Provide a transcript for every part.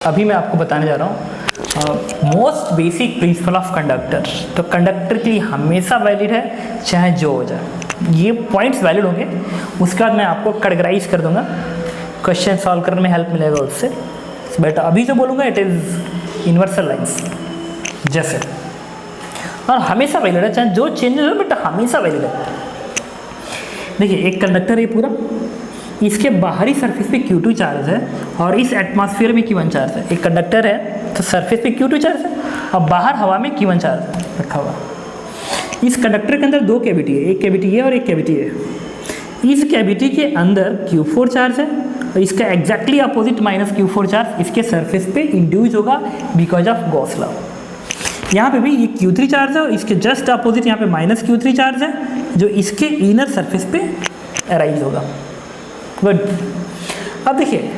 अभी मैं आपको बताने जा रहा हूँ most basic principle of conductor. तो कंडक्टर के लिए हमेशा वैलिड है, चाहे जो हो जाए। ये पॉइंट्स वैलिड होंगे, उसके बाद मैं आपको कैटेगराइज कर दूंगा, क्वेश्चन सॉल्व करने में हेल्प मिलेगा उससे। बट अभी जो बोलूँगा इट इज़ यूनिवर्सल लाइन्स जैसे, और हमेशा वैलिड है, चाहे जो चेंजेस हो बट हमेशा वैलिड है। देखिए एक कंडक्टर है पूरा, इसके बाहरी सरफेस पे Q2 चार्ज है और इस एटमॉस्फेयर में Q1 चार्ज है। एक कंडक्टर है तो सरफेस पे Q2 चार्ज है और बाहर हवा में Q1 चार्ज रखा हुआ। इस कंडक्टर के अंदर दो कैविटी है, एक कैविटी है और एक कैविटी है। इस कैविटी के अंदर Q4 चार्ज है और इसका exactly opposite minus Q4 charge इसके सरफेस पे इंड्यूस होगा बिकॉज ऑफ गॉस लॉ। यहाँ पे भी ये Q3 चार्ज है और इसके जस्ट अपोजिट यहाँ पे माइनस Q3 चार्ज है जो इसके इनर सरफेस पे अराइज होगा। गुड। अब देखिए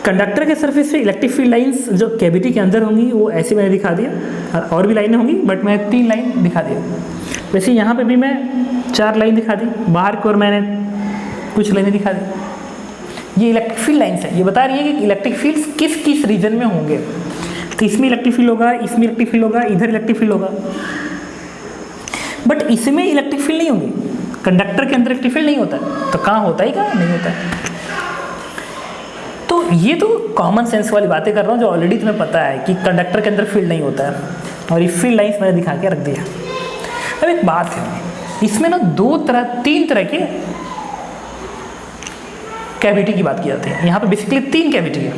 कंडक्टर के सरफेस पे इलेक्ट्रिक फील्ड लाइंस जो कैविटी के अंदर होंगी वो ऐसे मैंने दिखा दिया, और भी लाइनें होंगी बट मैं 3 लाइन दिखा दिया। वैसे यहाँ पे भी मैं 4 लाइन दिखा दी, बाहर की ओर मैंने कुछ लाइनें दिखा दी। ये इलेक्ट्रिक फील्ड लाइंस है, ये बता रही है कि इलेक्ट्रिक फील्ड्स किस किस रीजन में होंगे। तो इसमें इलेक्ट्रिक फील्ड होगा, इसमें इलेक्ट्रिक फील्ड होगा, इधर इलेक्ट्रिक फील्ड होगा, बट इसमें इलेक्ट्रिक फील्ड नहीं होंगी। कंडक्टर के अंदर इलेक्ट्रिक फील्ड नहीं होता है, तो कहाँ होता है, कहाँ नहीं होता है। तो ये तो कॉमन सेंस वाली बातें कर रहा हूँ जो ऑलरेडी तुम्हें पता है कि कंडक्टर के अंदर फील्ड नहीं होता है, और ये फील्ड लाइंस मैंने दिखा के रख दिया। अब एक बात है, इसमें ना 3 तरह के कैविटी की बात की जाती है। यहाँ पे बेसिकली 3 कैविटी है,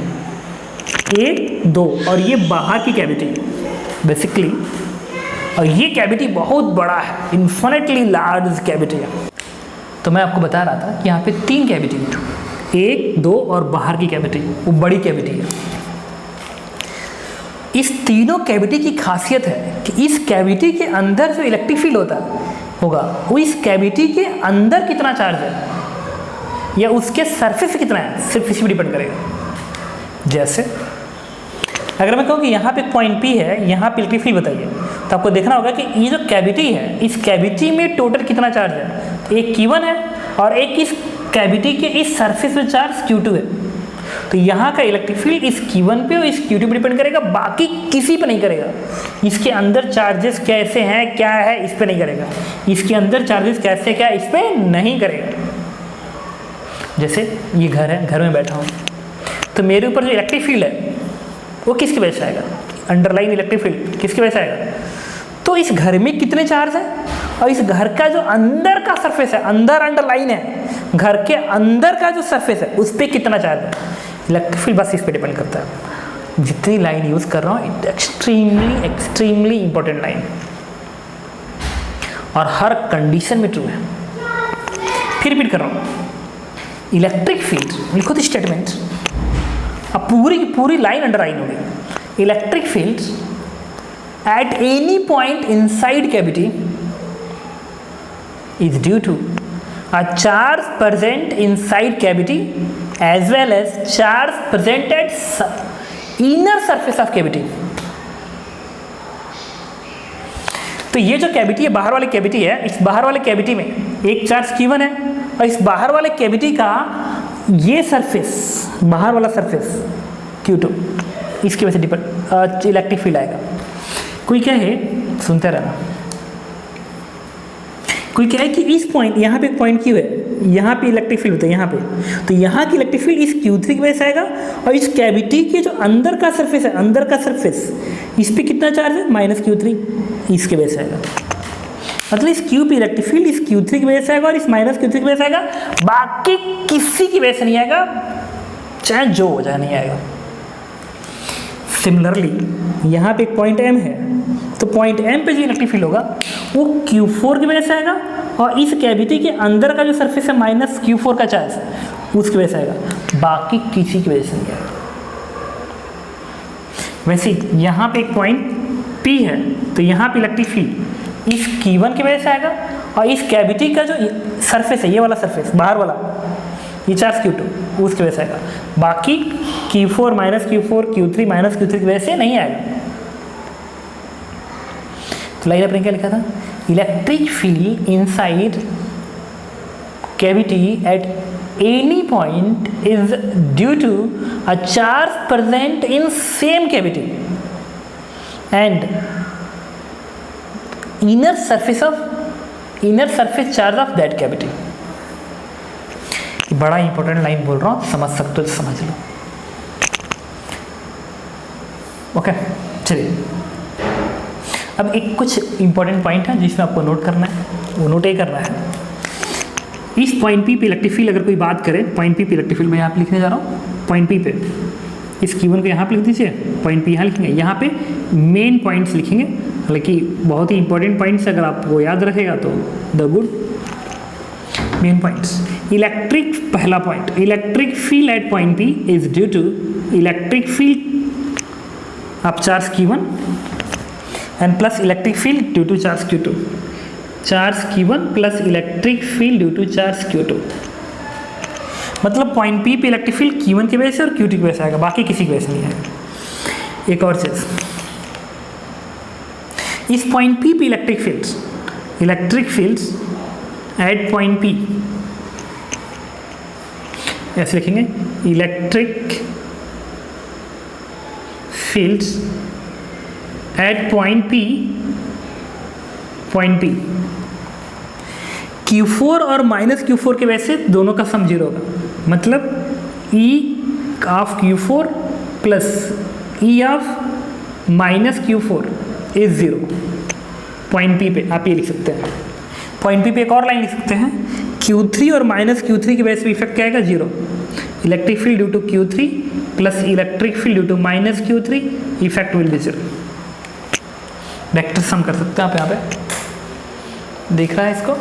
1, 2 और ये बाहर की कैविटी बेसिकली, और ये कैविटी बहुत बड़ा है, इन्फिनिटली लार्ज कैविटी है। तो मैं आपको बता रहा था कि यहाँ पे 3 कैविटी है, 1, 2 और बाहर की कैविटी, वो बड़ी कैविटी है। इस तीनों कैविटी की खासियत है कि इस कैविटी के अंदर जो इलेक्ट्रिक फील्ड होगा वो इस कैविटी के अंदर कितना चार्ज है या उसके सरफेस पे कितना है, सिर्फ इसी पर डिपेंड करेगा। जैसे अगर मैं कहूँ कि यहाँ पे पॉइंट P है, यहाँ पे इलेक्ट्रिक फील्ड बताइए, तो आपको देखना होगा कि ये जो कैविटी है इस कैविटी में टोटल कितना चार्ज है। एक Q1 है और एक इस कैविटी के इस सरफेस में चार्ज Q2 है। तो यहाँ का इलेक्ट्रिक फील्ड इस Q1 पे और इस Q2 पे डिपेंड करेगा, बाकी किसी पे नहीं करेगा। इसके अंदर चार्जेस कैसे हैं, क्या है, इस पे नहीं करेगा। इसके अंदर चार्जेस कैसे क्या है, इस पे नहीं करेगा। जैसे ये घर है, घर में बैठा हूँ, तो मेरे ऊपर जो इलेक्ट्रिक फील्ड है वो किसकी वजह से आएगा, अंडरलाइन इलेक्ट्रिक फील्ड किसकी वजह से आएगा। तो इस घर में कितने चार्ज है और इस घर का जो अंदर का सरफेस है, अंदर अंडरलाइन है, घर के अंदर का जो सरफेस है उस पर कितना चार्ज है, इलेक्ट्रिक फील्ड बस इस पर डिपेंड करता है। जितनी लाइन यूज कर रहा हूँ एक्सट्रीमली इंपॉर्टेंट लाइन, और हर कंडीशन में ट्रू है। फिर रिपीट कर रहा हूँ, इलेक्ट्रिक फील्ड, लिखो तो स्टेटमेंट, अब पूरी की पूरी लाइन अंडरलाइन होगी। Electric field at any point inside cavity is due to a charge present inside cavity as well as charge present at inner surface of cavity। तो ये जो कैविटी है, बाहर वाली कैविटी है, इस बाहर वाले कैविटी में एक चार्ज Q1 है और इस बाहर वाले कैविटी का ये सरफेस, बाहर वाला सरफेस Q2, इसकी वजह से इलेक्ट्रिक फील्ड आएगा। कोई क्या है, सुनते रहना, कोई क्या है कि इस पॉइंट, यहाँ पे एक पॉइंट Q है, यहाँ पे इलेक्ट्रिक फील्ड होता है यहाँ पे, तो यहाँ की इलेक्ट्रिक फील्ड इस Q3 की वजह से आएगा और इस कैविटी के जो अंदर का सरफेस है, अंदर का सरफेस, इस पे कितना चार्ज है, माइनस Q3, इसके वजह से आएगा। मतलब इस Q पे इलेक्ट्रिक फील्ड इस Q3 की वजह से आएगा और इस माइनस Q3 की वजह से आएगा, बाकी किसी की वजह से नहीं आएगा, चाहे जो हो जाए नहीं आएगा। सिमिलरली यहाँ पे एक पॉइंट M है, तो पॉइंट M पे जो इलेक्ट्रिक फील्ड होगा वो Q4 की वजह से आएगा और इस कैविटी के अंदर का जो सरफेस है माइनस Q4 का चार्ज उसकी वजह से आएगा, बाकी किसी की वजह से नहीं आएगा। वैसे यहाँ पे एक पॉइंट P है, तो यहाँ पे इलेक्ट्रिक फील्ड इस Q1 की वजह से आएगा और इस कैविटी का जो सरफेस है, ये वाला सरफेस बाहर वाला, ये चार्ज Q2 उसकी वजह से आएगा, बाकी Q4 minus Q4 Q3 minus Q3 की वजह से नहीं आएगा। तो लाइन अपने क्या लिखा था, electric field inside cavity at any point is due to a charge present in same cavity and inner surface charge of that cavity. बड़ा इंपॉर्टेंट लाइन बोल रहा हूँ, समझ सकते हो तो समझ लो। ओके चलिए, अब एक कुछ इंपॉर्टेंट पॉइंट है जिसमें आपको नोट करना है, वो नोट ही करना है। इस पॉइंट पी पे इलेक्ट्रिक फील्ड अगर कोई बात करे, पॉइंट पी पे इलेक्ट्रिक फील्ड मैं यहाँ पे लिखने जा रहा हूँ, पॉइंट पी पे इस Q1 को यहाँ पे लिख दीजिए, पॉइंट पी यहाँ लिखेंगे, यहाँ पे मेन पॉइंट्स लिखेंगे, हालांकि बहुत ही इंपॉर्टेंट पॉइंट्स अगर आपको याद रखेगा तो the good. Main points, electric, पहला point, electric field at point P is due to electric field of charge Q1 and plus electric field due to charge Q2, charge Q1 plus electric field due to charge Q2। मतलब point P पे electric field Q1 की वजह से और Q2 की वजह से आएगा, बाकी किसी की वजह से नहीं आएगा। एक और चीज, इस पॉइंट पी पे electric fields at point P ऐसे लिखेंगे, electric fields at point P Q4 और माइनस Q4 की वजह से दोनों का सम 0 होगा, मतलब E of Q4 plus E of minus Q4 is 0। Point P पे आप ये लिख सकते हैं, पॉइंट पी पे एक और लाइन लिख सकते हैं, Q3 और माइनस Q3 की वजह से इफेक्ट क्या आएगा 0, electric field due to Q3 plus electric field due to minus Q3 effect will be 0। Vector sum कर सकते हैं आप, यहाँ पे दिख रहा है इसको,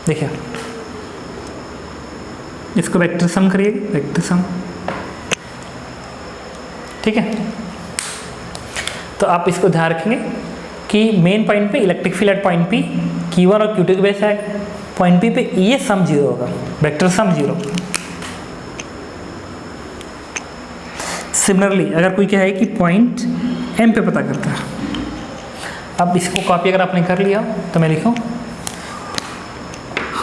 देखिए इसको वेक्टर सम करिए, वेक्टर सम, ठीक है। तो आप इसको ध्यान रखेंगे कि मेन पॉइंट पे electric field at point P Q1 और Q2 की वजह से आएगा, पॉइंट पी पे ये सम 0 होगा, वेक्टर सम 0। सिमिलरली अगर कोई क्या है कि पॉइंट M पे पता करता है, अब इसको कॉपी अगर आपने कर लिया तो मैं लिखूं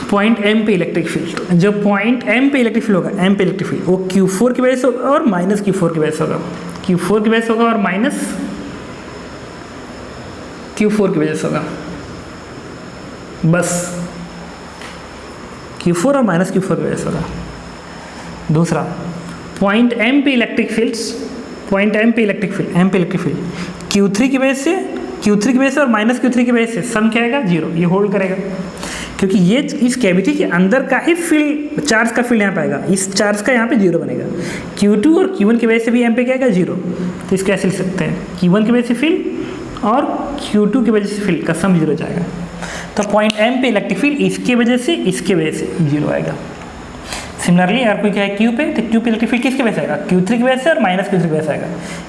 पॉइंट M पे इलेक्ट्रिक फील्ड, जो पॉइंट M पे इलेक्ट्रिक फील्ड होगा, M पे इलेक्ट्रिक फील्ड वो Q4 की वजह से होगा और माइनस Q4 की वजह से होगा, Q4 की वजह से होगा और माइनस Q4 की वजह से होगा, बस Q4 और माइनस Q4 की वजह से होगा। दूसरा पॉइंट M पे इलेक्ट्रिक फील्ड्स, पॉइंट M पे इलेक्ट्रिक फील्ड, M पे इलेक्ट्रिक फील्ड Q3 की वजह से और माइनस Q3 की वजह से सम क्या आएगा 0, ये होल्ड करेगा, क्योंकि ये इस कैविटी के अंदर का ही फील्ड, चार्ज का फील्ड यहाँ पे आएगा, इस चार्ज का यहाँ पे 0 बनेगा। Q2 और Q1 की वजह से भी M पे क्या आएगा 0, तो इसको ऐसे लिख सकते हैं, Q1 की वजह से फील्ड और Q2 की वजह से फील्ड का सम 0 जाएगा। तो पॉइंट M पे इलेक्ट्रिक फील्ड इसके वजह से 0 आएगा। सिमिलरली अगर कोई क्या है Q पे, तो Q पे इलेक्ट्रिक फील्ड किसकी वजह से आएगा, Q3 की वजह से और माइनस Q3 की वजह से आएगा,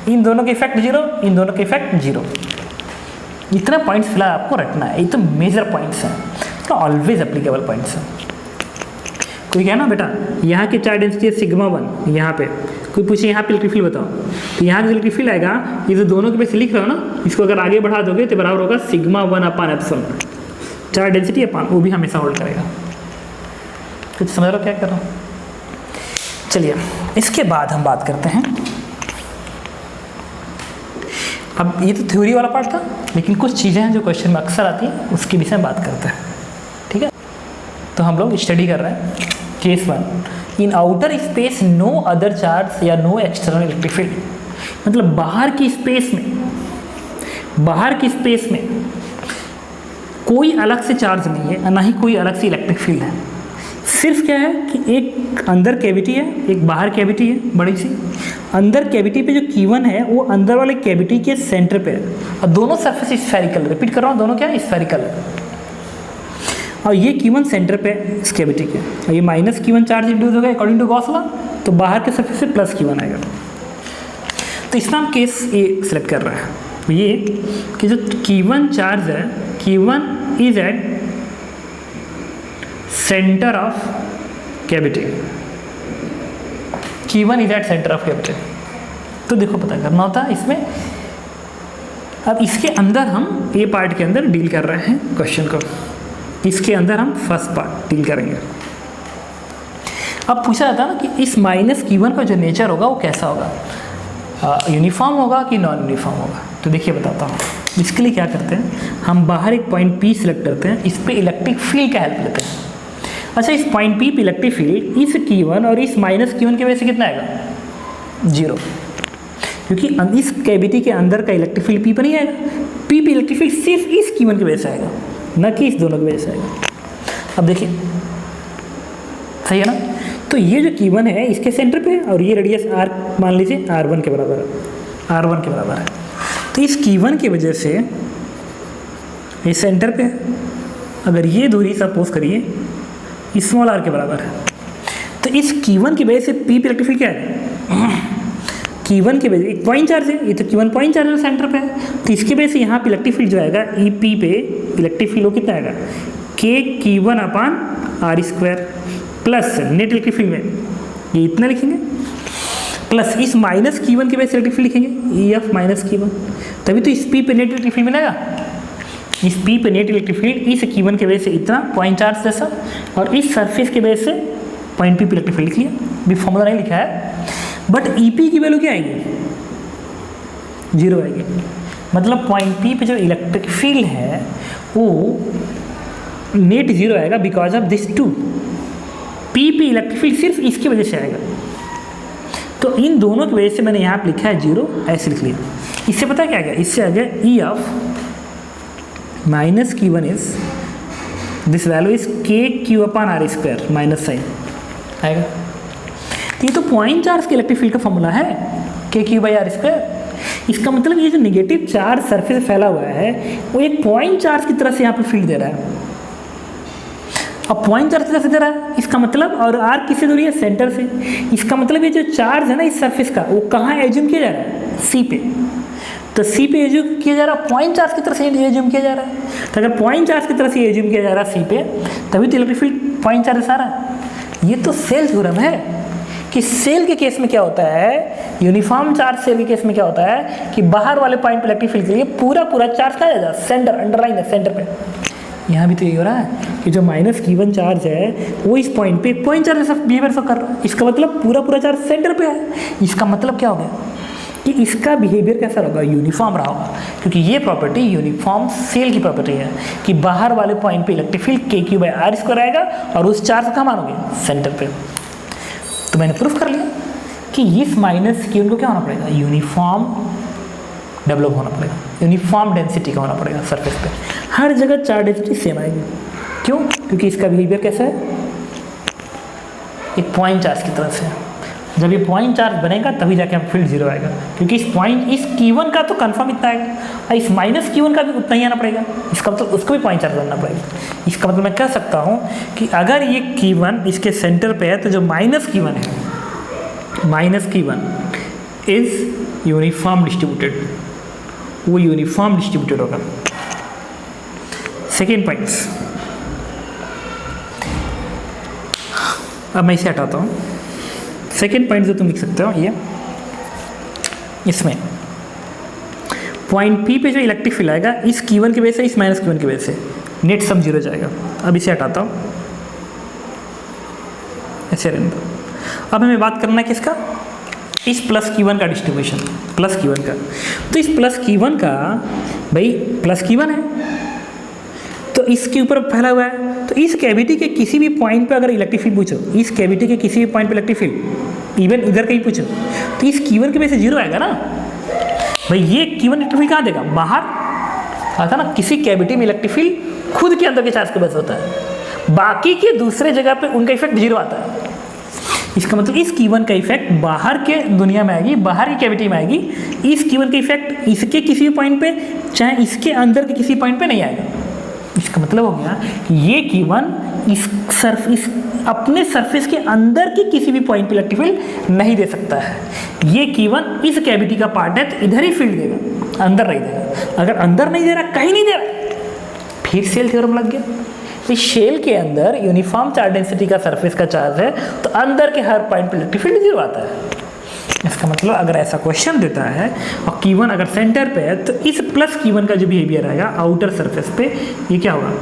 इन दोनों के इफेक्ट 0, इन दोनों के इफेक्ट 0। इतना पॉइंट्स फिलहाल आपको रखना है, ये तो मेजर पॉइंट्स हैं, तो ऑलवेज एप्लीकेबल पॉइंट्स हैं। कोई क्या ना बेटा यहाँ की चार्ज डेंसिटी है सिग्मा 1, यहाँ पे कोई पूछे यहाँ पे इलेक्ट्रिक फील्ड बताओ, तो यहाँ का इलेक्ट्रिक फील्ड आएगा, ये जो दोनों के वैसे लिख रहे हो ना, इसको अगर आगे बढ़ा दोगे तो बराबर होगा सिग्मा 1 अपान एप्सिलॉन, चार्ज डेंसिटी अपान, वो भी हमेशा होल्ड करेगा। कुछ समझ रहे हो क्या कर रहा हूँ? चलिए इसके बाद हम बात करते हैं, अब ये तो थ्योरी वाला पार्ट था, लेकिन कुछ चीज़ें हैं जो क्वेश्चन में अक्सर आती हैं, उसके विषय में बात करते हैं, ठीक है। तो हम लोग स्टडी कर रहे हैं case 1, in outer space no other charge या नो एक्सटर्नल इलेक्ट्रिक फील्ड, मतलब बाहर की स्पेस में कोई अलग से चार्ज नहीं है, ना ही कोई अलग से इलेक्ट्रिक फील्ड है, सिर्फ क्या है कि एक अंदर कैविटी है, एक बाहर कैविटी है बड़ी सी, अंदर कैविटी पे जो Q1 है वो अंदर वाले कैविटी के सेंटर पे है, और दोनों सरफेस स्फेरिकल, रिपीट कर रहा हूँ, दोनों क्या है स्फेरिकल है, और ये Q1 सेंटर पे है इस कैविटी के, और ये माइनस Q1 चार्ज इंड्यूस होगा अकॉर्डिंग टू गॉस लॉ, तो बाहर के सरफेस से प्लस Q1 आएगा। तो इसमें हम केस ए सिलेक्ट कर रहे हैं, ये कि जो Q1 चार्ज है, Q1 is at centre of cavity, Q1 is at centre of cavity. तो देखो पता करना होता है इसमें, अब इसके अंदर हम ए पार्ट के अंदर डील कर रहे हैं क्वेश्चन को, इसके अंदर हम फर्स्ट पार्ट डील करेंगे, अब पूछा जाता है ना कि इस माइनस Q1 का जो नेचर होगा वो कैसा होगा, यूनिफॉर्म होगा कि नॉन यूनिफॉर्म होगा। तो देखिए बताता हूँ। इसके लिए क्या करते हैं, हम बाहर एक पॉइंट P सिलेक्ट करते हैं, इस पे इलेक्ट्रिक फील्ड का हेल्प लेते हैं। अच्छा, इस पॉइंट P पे इलेक्ट्रिक फील्ड इस Q1 और इस माइनस Q1 की वजह से कितना आएगा, 0, क्योंकि इस कैविटी के अंदर का इलेक्ट्रिक फील्ड P पर नहीं आएगा। P पे इलेक्ट्रिक फील्ड सिर्फ इस Q1 की वजह से आएगा, न कि इस दोनों की वजह से आएगा। अब देखिए सही है ना। तो ये जो Q1 है इसके सेंटर पे है और ये रेडियस R मान लीजिए R1 के बराबर है, R1 के बराबर है। तो इस Q1 की वजह से ये सेंटर पे है, अगर ये दूरी सपोज करिए स्मॉल r के बराबर है, तो इस Q1 की वजह से P पे इलेक्ट्रिक फील्ड क्या है, Q1 की वजह एक पॉइंट चार्ज है, ये तो Q1 पॉइंट चार्ज है सेंटर पे है, तो इसकी वजह से यहाँ पे इलेक्ट्रिक फील्ड जो आएगा EP पे इलेक्ट्रिक फील्ड वो कितना आएगा, K Q1 अपान R² plus net electric field में ये इतना लिखेंगे, प्लस इस माइनस Q1 की वजह से इलेक्ट्रिक फील्ड लिखेंगे EF माइनस Q1, तभी तो इस P पे नेट इलेक्ट्रिक फील्ड मिलेगा। इस P पे नेट इलेक्ट्रिक फील्ड इस Q1 की वजह से इतना पॉइंट चार्ज जैसा, और इस सरफेस की वजह से पॉइंट P पे इलेक्ट्रिक फील्ड लिख लिया, भी फॉर्मूला नहीं लिखा है। बट EP की वैल्यू क्या आएगी, 0 आएगी। मतलब पॉइंट P पे जो इलेक्ट्रिक फील्ड है वो नेट 0 आएगा बिकॉज ऑफ दिस 2। P पे इलेक्ट्रिक फील्ड सिर्फ इसकी वजह से आएगा, तो इन दोनों की वजह से मैंने यहाँ पे लिखा है 0, ऐसे लिख लिया। इससे पता क्या आ गया, इससे आ गया EF minus Q1 is this value is KQ upon R² minus sign आएगा। तो ये तो पॉइंट चार्ज के इलेक्ट्रिक फील्ड का फॉर्मूला है KQ/R²। इसका मतलब ये जो नेगेटिव चार्ज सरफेस फैला हुआ है वो एक पॉइंट चार्ज की तरह से यहाँ पे फील्ड दे रहा है। अब पॉइंट चार्ज की तरह से दे रहा है, इसका मतलब, और R किससे दूरी है, सेंटर से, इसका मतलब ये जो चार्ज है ना इस सरफेस का वो कहाँ एज्यूम किया जा रहा है, C पे। तो C पे एज्यूम किया जा रहा है, पॉइंट चार्ज की तरह से एज्यूम किया जा रहा है। तो अगर पॉइंट चार्ज की तरह से एज्यूम किया जा रहा है C पे, तभी तो इलेक्ट्रिक फील्ड पॉइंट चार्ज आ रहा है। ये तो सेल थ्योरम है कि सेल के केस में क्या होता है, यूनिफॉर्म चार्ज सेल के केस में क्या होता है कि बाहर वाले पॉइंट पे इलेक्ट्रिक फील्ड के लिए पूरा चार्ज कहाँ जाएगा, सेंटर, अंडरलाइन है सेंटर पे। यहाँ भी तो यही हो रहा है कि जो माइनस Q1 चार्ज है वो इस पॉइंट पे एक पॉइंट चार्ज बिहेवियर सब कर रहा है, इसका मतलब पूरा चार्ज सेंटर पे है। इसका मतलब क्या हो गया कि इसका बिहेवियर कैसा होगा, यूनिफॉर्म रहा होगा, क्योंकि ये प्रॉपर्टी यूनिफॉर्म सेल की प्रॉपर्टी है कि बाहर वाले पॉइंट पे इलेक्ट्रिक फील्ड KQ/R² आएगा और उस चार्ज कहाँ मानोगे, सेंटर पे। तो मैंने प्रूफ कर लिया कि इस माइनस Q1 को क्या होना पड़ेगा, यूनिफॉर्म डेवलप होना पड़ेगा, यूनिफॉर्म डेंसिटी का होना पड़ेगा सरफेस पे, हर जगह चार्ज डेंसिटी सेम आएगी। क्यों, क्योंकि इसका बिहेवियर कैसा है, एक पॉइंट चार्ज की तरफ से। जब ये पॉइंट चार्ज बनेगा तभी जाके हम फील्ड 0 आएगा, क्योंकि इस Q1 का तो कंफर्म इतना आएगा और इस माइनस Q1 का भी उतना ही आना पड़ेगा, इसका मतलब उसको भी पॉइंट चार्ज बनना पड़ेगा। इसका मतलब मैं कह सकता हूँ कि अगर ये Q1 इसके सेंटर पे है तो जो माइनस Q1 है, minus Q1 is uniform distributed, वो यूनिफॉर्म डिस्ट्रीब्यूटेड होगा। सेकेंड पॉइंट, अब मैं इसे हटाता हूँ। सेकेंड पॉइंट जो तुम लिख सकते हो ये, इसमें पॉइंट P पे जो इलेक्ट्रिक फील्ड आएगा इस Q1 की वजह से, इस माइनस Q1 की वजह से, नेट सब 0 जाएगा। अब इसे हटाता हूँ, ऐसे रहने दो। अब हमें बात करना है किसका, इस प्लस Q1 का डिस्ट्रीब्यूशन, प्लस Q1 का। तो इस प्लस Q1 का, भाई प्लस Q1 है तो इसके ऊपर फैला हुआ है, तो इस कैविटी के किसी भी पॉइंट पे अगर इलेक्ट्रिक फील्ड पूछो, इस कैविटी के किसी भी पॉइंट पे इलेक्ट्रिक फील्ड, इवन इधर कहीं पूछो, तो इस Q1 की वजह से 0 आएगा ना। भाई ये Q1 इलेक्ट्रिक फील्ड कहाँ देगा, बाहर आता ना, किसी कैविटी में इलेक्ट्रिक फील्ड खुद के अंदर के चार्ज की वजह से होता है, बाकी के दूसरे जगह पे उनका इफेक्ट 0 आता है। इसका मतलब इस Q1 का इफेक्ट बाहर के दुनिया में आएगी, बाहर की कैविटी में आएगी। इस Q1 का इफेक्ट इसके किसी भी पॉइंट पे, चाहे इसके अंदर के किसी पॉइंट पे नहीं आएगा। इसका मतलब हो गया कि ये Q1 इस अपने सरफेस के अंदर के किसी भी पॉइंट पे इलेक्ट्रिक फील्ड नहीं दे सकता है। ये Q1 इस कैविटी का पार्ट है तो इधर ही फील्ड देगा, अंदर नहीं देगा। अगर अंदर नहीं दे रहा, कहीं नहीं दे रहा, फिर सेल थ्योरम लग गया। इस शेल के अंदर यूनिफॉर्म चार्ज डेंसिटी का सरफेस का चार्ज है तो अंदर के हर पॉइंट पे इलेक्ट्रिक फील्ड 0 आता है। इसका मतलब अगर ऐसा क्वेश्चन देता है और Q1 अगर सेंटर पे है तो इस प्लस Q1 का जो बिहेवियर आएगा आउटर सरफेस पे, ये क्या होगा,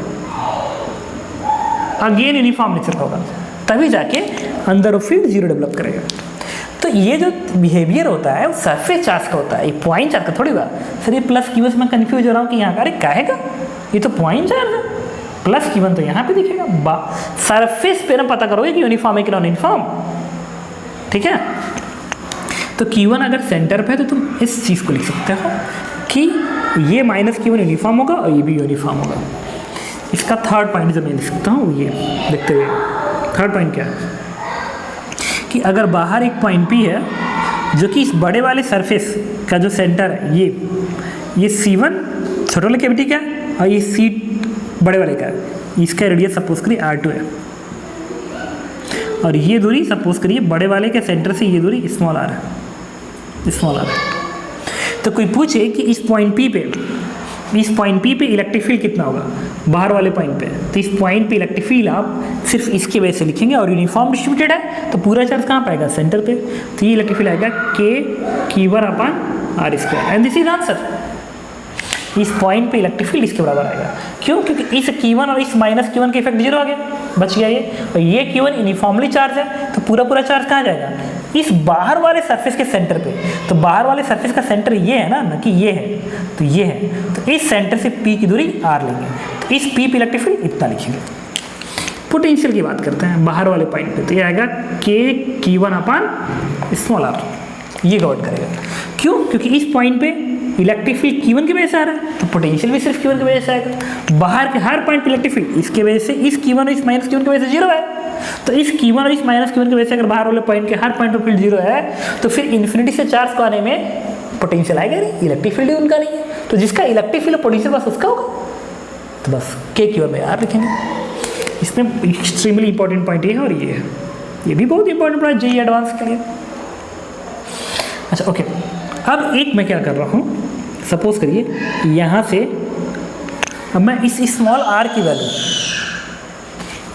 अगेन यूनिफॉर्म नेचर होगा, तभी जाके अंदर वो फील्ड जीरो डेवलप करेगा। तो ये जो बिहेवियर होता है वो सरफेस चार्ज का होता है, ये पॉइंट चार्ज का थोड़ी बात। सर ये प्लस क्यू मैं कंफ्यूज हो रहा हूँ कि यहाँ का, अरे काहेगा, ये तो पॉइंट चार्ज है, प्लस Q1 तो यहाँ पे दिखेगा। सरफेस पे ना पता करोगे कि यूनिफॉर्म है कि नॉन यूनिफॉर्म, ठीक है। तो Q1 अगर सेंटर पे है तो तुम इस चीज़ को लिख सकते हो कि ये माइनस Q1 यूनिफॉर्म होगा और ये भी यूनिफॉर्म होगा। इसका थर्ड पॉइंट जो मैं लिख सकता हूँ ये देखते हुए, थर्ड पॉइंट क्या है कि अगर बाहर एक पॉइंट P है जो कि इस बड़े वाले सरफेस का जो सेंटर है, ये C1 छोटे वाले कैविटी का है और ये C बड़े वाले का है, इसका रेडियस सपोज करिए R2 है और ये दूरी सपोज करिए बड़े वाले के सेंटर से ये दूरी स्मॉल r है, स्मॉल r है। तो कोई पूछे कि इस पॉइंट P पे इलेक्ट्रिक फील्ड कितना होगा बाहर वाले पॉइंट पे, तो इस पॉइंट पे इलेक्ट्रिक फील्ड आप सिर्फ इसके वजह से लिखेंगे और यूनिफॉर्म डिस्ट्रीब्यूटेड है तो पूरा चार्ज कहाँ पाएगा, सेंटर पे। तो ये इलेक्ट्रिक फील्ड आएगा K/r², and this is answer. इस पॉइंट पे इलेक्ट्रिक फील्ड इसके बराबर आएगा, क्यों, क्योंकि इस Q1 और इस माइनस Q1 के इफेक्ट जीरो आ गया, बच गया ये। और ये Q1 यूनिफॉर्मली चार्ज है तो पूरा चार्ज कहाँ जाएगा, इस बाहर वाले सरफेस के सेंटर पे। तो बाहर वाले सरफेस का सेंटर ये है ना कि ये है, तो ये है, तो इस सेंटर से P की दूरी r लेंगे, तो इस P पे इलेक्ट्रिक फील्ड इतना लिखेंगे। पोटेंशियल की बात करते हैं बाहर वाले पॉइंट पे, तो ये आएगा K/Q1/r, ये गवर्न करेगा। क्यों, क्योंकि इस पॉइंट पे इलेक्ट्रिक फील्ड Q1 की वजह से आ रहा है तो पोटेंशियल भी सिर्फ Q1 की वजह से आएगा। बाहर के हर पॉइंट पे इलेक्ट्रिक फील्ड इसके वजह से, इस Q1 और इस माइनस Q1 की वजह से जीरो है, तो इस Q1 और इस माइनस Q1 की वजह से अगर बाहर वाले पॉइंट के हर पॉइंट पर फील्ड जीरो है तो फिर इन्फिनिटी से चार्ज को आने में पोटेंशियल आएगा नहीं, इलेक्ट्रिक फील्ड ही उनका नहीं है। तो जिसका इलेक्ट्रिक फील्ड पोटेंशियल बस उसका होगा, तो बस K/Q/r लिखेंगे। इसमें एक्सट्रीमली इंपॉर्टेंट पॉइंट ये है और ये है, ये भी बहुत इंपॉर्टेंट पॉइंट JEE एडवांस के लिए। अच्छा ओके, अब एक मैं क्या कर रहा हूँ, सपोज करिए यहाँ से अब मैं इस स्मॉल r की वैल्यू,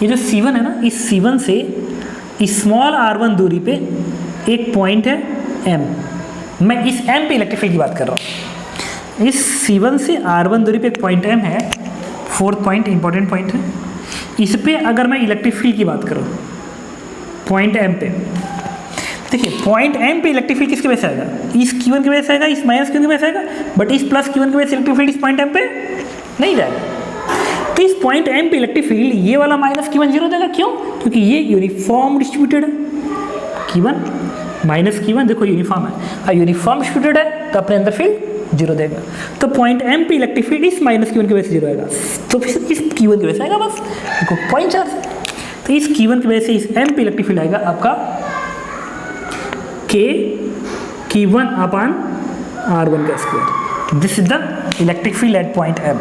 ये जो C1 है ना, इस C1 से स्मॉल r1 दूरी पे एक पॉइंट है M, मैं इस M पे इलेक्ट्रिक फील्ड की बात कर रहा हूँ। इस C1 से R1 दूरी पे एक पॉइंट M है, फोर्थ पॉइंट इंपॉर्टेंट पॉइंट है। इस पे अगर मैं इलेक्ट्रिक फील्ड की बात करूँ पॉइंट M पे, देखिए पॉइंट M पे इलेक्ट्रिक फील्ड किसकी वजह से आएगा, इस Q1 की वजह से आएगा, इस माइनस Q1 की वजह से आएगा, बट इस प्लस Q1 की वजह से इलेक्ट्रिक फील्ड इस पॉइंट M पे नहीं जाएगा। तो इस पॉइंट M पे इलेक्ट्रिक फील्ड ये वाला माइनस Q1 जीरो देगा, क्यों, क्योंकि ये यूनिफॉर्म डिस्ट्रीब्यूटेड है। Q1 माइनस Q1 देखो यूनिफॉर्म है, और यूनिफॉर्म डिस्ट्रीब्यूटेड है तो अपने अंदर फील्ड जीरो देगा। तो पॉइंट M पे इलेक्ट्रिक फील्ड इस माइनस Q1 की वजह से जीरो आएगा, तो फिर इस Q1 की वजह से आएगा, बस देखो पॉइंट चार्ज। तो इस Q1 की वजह से इस M पे इलेक्ट्रिक फील्ड आएगा आपका K/Q1/r1²। This is the electric field at point M,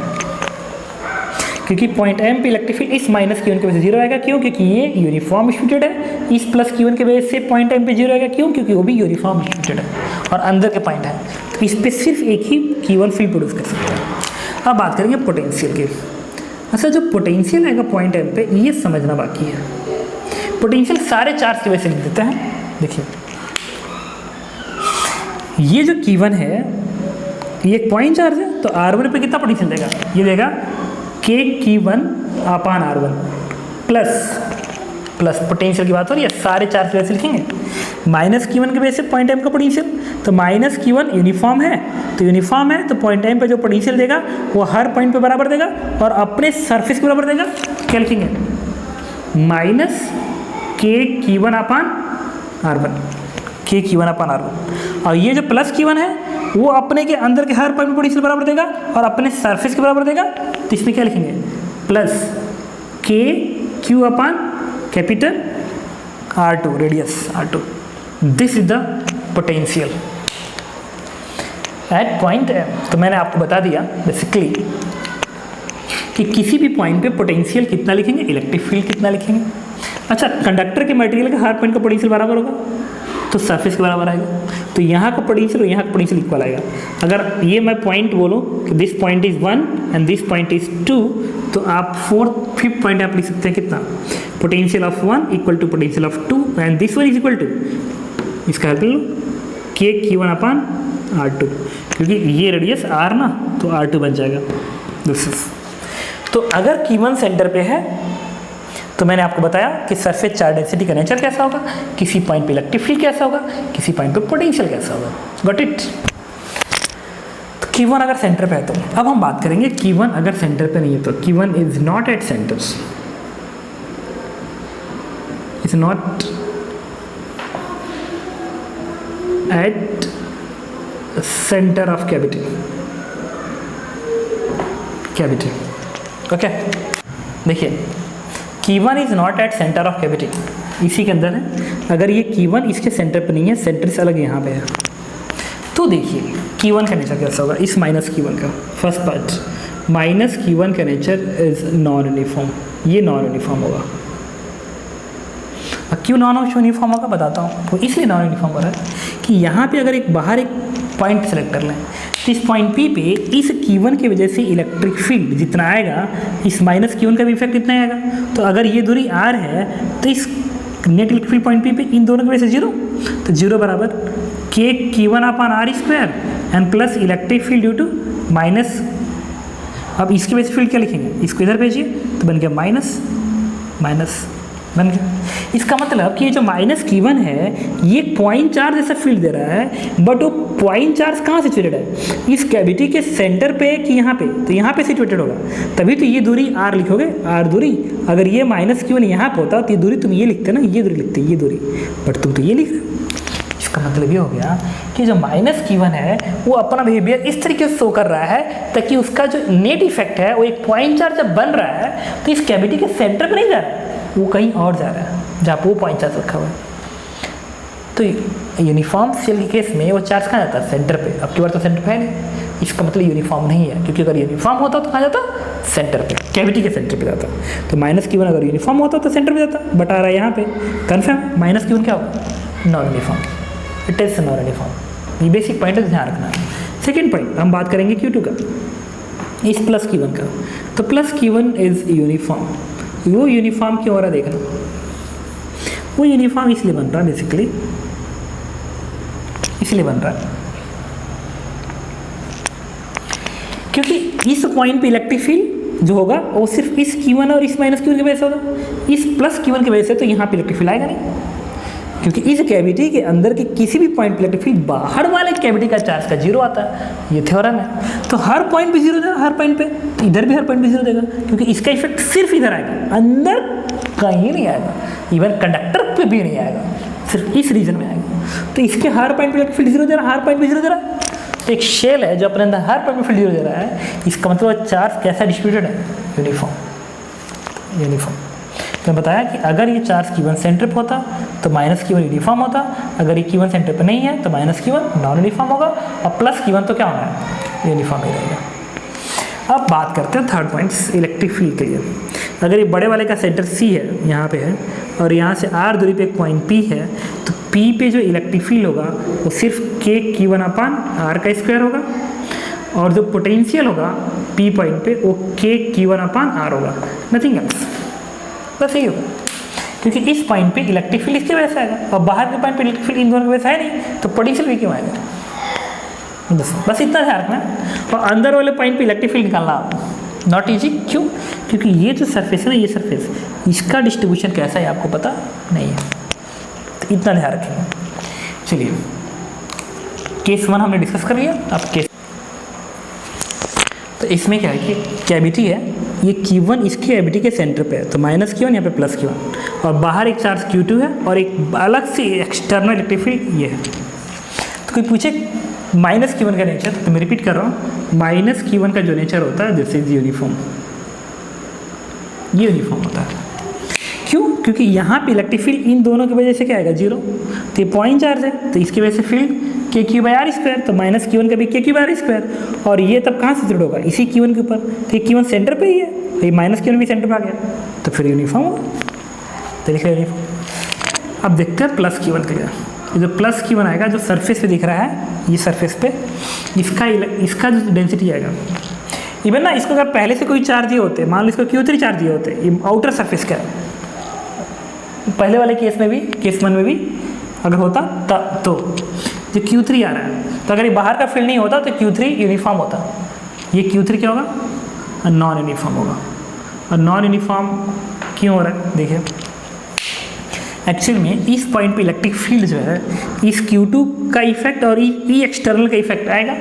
क्योंकि पॉइंट M पे इलेक्ट्रिक फील्ड इस माइनस Q1 की वजह से जीरो आएगा, क्यों, क्योंकि ये यूनिफॉर्म डिस्ट्रीब्यूटेड है। इस प्लस Q1 की वजह से पॉइंट M पे जीरो आएगा, क्यों, क्योंकि वो भी यूनिफॉर्म डिस्ट्रीब्यूटेड है और अंदर के पॉइंट है, तो इस पर सिर्फ एक ही Q1 फील्ड प्रोड्यूस कर सकते हैं। अब बात करेंगे पोटेंशियल की। अच्छा, जो पोटेंशियल आएगा पॉइंट M पे, ये समझना बाकी है। पोटेंशियल सारे चार्ज की वजह से लिख देते हैं। देखिए ये जो Q1 है ये एक पॉइंट चार्ज है, तो R1 पे कितना पोटेंशियल देगा, ये देगा K/Q1/r1 प्लस पोटेंशियल की बात हो रही है, सारे चार्ज की वजह से लिखेंगे। माइनस Q1 की वजह से पॉइंट M का पोटेंशियल, तो माइनस Q1 यूनिफॉर्म है, तो यूनिफॉर्म है तो पॉइंट M पे जो पोटेंशियल देगा वो हर पॉइंट पे बराबर देगा और अपने सरफेस के बराबर देगा। क्या लिखेंगे, माइनस K/Q1/r1, और ये जो प्लस Q1 है वो अपने के अंदर के हर पॉइंट पे पोटेंशियल बराबर देगा और अपने सरफेस के बराबर देगा। तो इसमें क्या लिखेंगे, plus K/Q/R2 radius R2। This is the potential at point M। तो मैंने आपको बता दिया बेसिकली कि किसी भी पॉइंट पे पोटेंशियल कितना लिखेंगे, इलेक्ट्रिक फील्ड कितना लिखेंगे। अच्छा, कंडक्टर के मटेरियल का हर पॉइंट का पोटेंशियल बराबर होगा तो सरफेस के बराबर आएगा, तो यहाँ का पोटेंशियल और यहाँ का पोटेंशियल इक्वल आएगा। अगर ये मैं पॉइंट बोलूँ कि this point is 1 and this point is 2, तो आप फिफ्थ पॉइंट आप लिख सकते हैं कितना, potential of 1 equal to potential of 2 and this one is equal to, इसका हेल्प लो, K/Q1/R2, क्योंकि ये रेडियस R ना, तो R2 बन जाएगा। दिस इज, तो अगर Q1 सेंटर पे है तो मैंने आपको बताया कि सरफेस चार्ज डेंसिटी का नेचर कैसा होगा, किसी पॉइंट पे इलेक्ट्रिक फील्ड कैसा होगा, किसी पॉइंट पे पोटेंशियल कैसा होगा। Got it. तो Q1 अगर सेंटर पे है तो अब हम बात करेंगे Q1 अगर सेंटर पे नहीं है तो Q1 is not at centres, is not at centre of cavity. Okay, देखिए Q1 is not at centre of cavity, इसी के अंदर है। अगर ये Q1 इसके सेंटर पर नहीं है, सेंटर से अलग यहाँ पे है, तो देखिए Q1 का नेचर कैसा होगा इस माइनस Q1 का। फर्स्ट पार्ट, माइनस Q1 का नेचर इज नॉन यूनिफॉर्म, ये नॉन यूनिफॉर्म होगा। अब क्यों नॉन यूनिफॉर्म होगा बताता हूँ। तो इसलिए नॉन यूनिफॉर्म हो रहा है कि यहाँ पे अगर एक बाहर एक पॉइंट सेलेक्ट कर लें, तो इस पॉइंट P पे इस Q1 की वजह से इलेक्ट्रिक फील्ड जितना आएगा, इस माइनस Q1 का भी इफेक्ट इतना आएगा। तो अगर ये दूरी R है तो इस net electric field point P पे इन दोनों की वजह से जीरो, तो जीरो बराबर के Q1/R² and plus electric field due to minus. अब इसकी वजह से फील्ड क्या लिखेंगे, इसको इधर भेजिए तो बन गया माइनस बन गया। इसका मतलब कि ये जो माइनस Q1 है ये पॉइंट चार्ज जैसा फील्ड दे रहा है, बट वो पॉइंट चार्ज कहाँ सिचुएटेड है, इस कैविटी के सेंटर पे कि यहाँ पे, तो यहाँ पे सिचुएटेड होगा, तभी तो ये दूरी R लिखोगे, R दूरी। अगर ये माइनस Q1 यहाँ पे होता तो ये दूरी तुम ये लिखते ना, ये दूरी लिखते, ये दूरी, बट तुम तो ये लिख रहे हो। इसका मतलब ये हो गया कि जो माइनस Q1 है वो अपना बिहेवियर इस तरीके से शो कर रहा है ताकि उसका जो नेट इफेक्ट है वो एक पॉइंट चार्ज जब बन रहा है तो इस कैविटी के सेंटर पे नहीं जा रहा है, वो कहीं और जा रहा है जहाँ पे वो पॉइंट चार्ज रखा हुआ है। तो यूनिफॉर्म सेल के केस में वो चार्ज कहाँ जाता है, सेंटर पे। अब की बार तो सेंटर पे है नहीं, इसका मतलब यूनिफॉर्म नहीं है, क्योंकि अगर यूनिफॉर्म होता तो कहाँ जाता, सेंटर पे, कैविटी के सेंटर पे जाता। तो माइनस Q1 अगर यूनिफॉर्म होता तो सेंटर पे जाता, बट आ रहा है यहाँ पे कन्फर्म माइनस Q1 क्या होगा, non uniform. It is non uniform. ये बेसिक पॉइंट है, ध्यान रखना है। सेकेंड पॉइंट हम बात करेंगे Q2 का, इस प्लस Q1 का। तो प्लस Q1 इज यूनिफॉर्म। वो यूनिफॉर्म क्यों हो रहा है देखना, वो यूनिफॉर्म इसलिए बन रहा है, बेसिकली इसलिए बन रहा है क्योंकि इस पॉइंट पे इलेक्ट्रिक फील्ड जो होगा वो सिर्फ इस Q1 और इस माइनस Q1 की वजह से होगा। इस प्लस Q1 की वजह से तो यहाँ पे इलेक्ट्रिक फील्ड आएगा नहीं, क्योंकि इस कैविटी के अंदर के किसी भी पॉइंट पे इलेक्ट्रिक फील्ड बाहर वाले कैविटी का चार्ज का जीरो आता है, ये थ्योरम है। तो हर पॉइंट पे जीरो देगा, हर पॉइंट पे, तो इधर भी हर पॉइंट पे जीरो देगा, क्योंकि इसका इफेक्ट सिर्फ इधर आएगा, अंदर कहीं नहीं आएगा, इवन कंडक्टर पे भी नहीं आएगा, सिर्फ इस रीजन में आएगा। तो इसके हर पॉइंट पे इलेक्ट्रिक फील्ड जीरो दे रहा है, हर पॉइंट पे जीरो दे रहा है। तो एक शेल है जो अपने अंदर हर पॉइंट पे फील्ड जीरो दे रहा है, इसका मतलब चार्ज कैसा डिस्ट्रीब्यूटेड है, यूनिफॉर्म। तो मैं बताया कि अगर ये चार्ज Q1 सेंटर पे होता तो माइनस Q1 यूनिफॉर्म होता, अगर ये Q1 सेंटर पे नहीं है तो माइनस Q1 नॉन यूनिफॉर्म होगा, और प्लस Q1 तो क्या होना है, यूनिफॉर्म ही रहेगा। अब बात करते हैं थर्ड पॉइंट्स इलेक्ट्रिक फील्ड के लिए। अगर ये बड़े वाले का सेंटर C है, यहाँ पे है, और यहाँ से R दूरी पे एक पॉइंट P है, तो P पे जो इलेक्ट्रिक फील्ड होगा वो सिर्फ K Q1/R का स्क्वायर होगा, और जो पोटेंशियल होगा P पॉइंट पे वो K Q1/R होगा, नथिंग एल्स, बस यही होगा। क्योंकि इस पॉइंट पे इलेक्ट्रिक फील्ड इसके वजह से आएगा, और बाहर के पॉइंट पे इलेक्ट्रिक फील्ड इन दोनों की वजह से है नहीं, तो पोटेंशियल भी क्यों आएगा, बस इतना ध्यान रखना है। और अंदर वाले पॉइंट पे इलेक्ट्रिक फील्ड निकालना नॉट ईजी, क्यों, क्योंकि ये जो सरफेस है ना, ये सरफेस, इसका डिस्ट्रीब्यूशन कैसा है आपको पता नहीं है, तो इतना ध्यान रखेंगे। चलिए केस 1 हमने डिस्कस कर लिया। अब केस, तो इसमें क्या है कि कैविटी है, ये Q1 इसकी कैविटी के सेंटर पे है, तो माइनस Q1 यहाँ पे प्लस Q1, और बाहर एक चार्ज Q2 है, और एक अलग से एक्सटर्नल इलेक्ट्रिक फील्ड ये है। तो कोई पूछे माइनस Q1 का नेचर, तो मैं रिपीट कर रहा हूँ, माइनस Q1 का जो नेचर होता है दिस इज यूनिफॉर्म, ये यूनिफॉर्म होता है। क्यों, क्योंकि यहाँ पे इलेक्ट्रिक फील्ड इन दोनों की वजह से क्या आएगा, जीरो। तो ये पॉइंट चार्ज है, तो इसकी वजह से फील्ड KQ/R², तो माइनस Q1 का भी KQ/R², और ये तब कहाँ से जुड़ा होगा, इसी Q1 के ऊपर, तो ये Q1 सेंटर पे ही है, तो ये माइनस Q1 भी सेंटर पे आ गया, तो फिर यूनिफॉर्म होगा, तो लिखा यूनिफॉर्म। अब देखते हैं प्लस Q1 के लिए। ये जो प्लस Q1 आएगा, जो सरफेस पे दिख रहा है, ये सरफेस पे इसका जो डेंसिटी आएगा, इवन ना इसको अगर पहले से कोई चार्ज ये होते, मान लो इसको Q3 चार्ज ये होते, ये आउटर सरफेस का है, पहले वाले केस में भी, केस 1 में भी अगर होता तो जो Q3 आ रहा है, तो अगर ये बाहर का फील्ड नहीं होता तो Q3 यूनिफॉर्म होता, ये Q3 क्या होगा, नॉन यूनिफॉर्म होगा, और नॉन यूनिफॉर्म क्यों हो रहा है देखिए, एक्चुअल में इस पॉइंट पे इलेक्ट्रिक फील्ड जो है इस Q2 का इफेक्ट और ई एक्सटर्नल का इफेक्ट आएगा,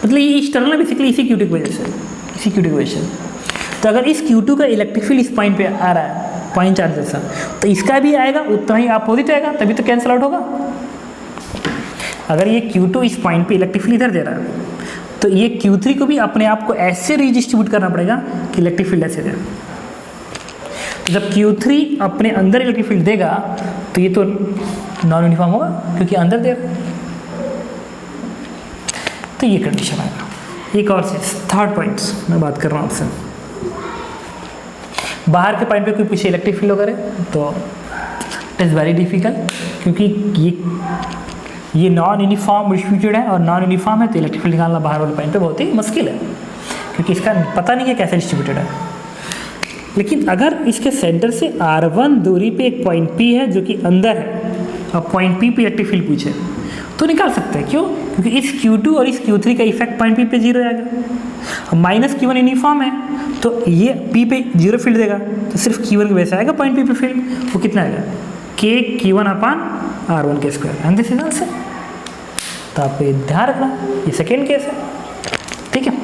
मतलब ये एक्सटर्नल है बेसिकली इसी Q2 की वजह से, इसी Q2 की वजह से। तो अगर इस Q2 का इलेक्ट्रिक फील्ड इस पॉइंट पे आ रहा है पॉइंट चार्ज जैसा, तो इसका भी आएगा उतना ही अपोजिट आएगा, तभी तो कैंसिल आउट होगा। अगर ये Q2 इस पॉइंट पे इलेक्ट्रिक फील्ड इधर दे रहा है, तो ये Q3 को भी अपने आप को ऐसे रिडिस्ट्रीब्यूट करना पड़ेगा कि इलेक्ट्रिक फील्ड ऐसे दे। तो जब Q3 अपने अंदर इलेक्ट्रिक फील्ड देगा तो ये तो नॉन यूनिफॉर्म होगा क्योंकि अंदर दे रहा है, तो ये कंडीशन आएगा। एक और चीज, थर्ड पॉइंट मैं बात कर रहा हूँ आपसे, बाहर के पॉइंट पे कोई पूछे इलेक्ट्रिक फील्ड वगैरह तो इट इज़ वेरी डिफिकल्ट, क्योंकि ये नॉन यूनिफॉर्म डिस्ट्रीब्यूटेड है और नॉन यूनिफॉर्म है, तो इलेक्ट्रिक फील्ड निकालना बाहर वाले पॉइंट पे बहुत ही मुश्किल है, क्योंकि इसका पता नहीं है कैसे डिस्ट्रीब्यूटेड है। लेकिन अगर इसके सेंटर से R1 दूरी पे एक पॉइंट P है जो कि अंदर है, और पॉइंट P पे इलेक्ट्रिक फील्ड पूछे तो निकाल सकते हैं। क्यों? क्योंकि इस Q2 और इस Q3 का इफेक्ट पॉइंट P पे 0 आएगा, माइनस Q1 यूनिफॉर्म है तो ये P पे 0 फील्ड देगा, तो सिर्फ Q1 की वजह से आएगा पॉइंट P पे फील्ड, वो कितना आएगा KQ1/R1 के square, and this is answer. तो आप ध्यान रखना, ये सेकेंड केस है, ठीक है।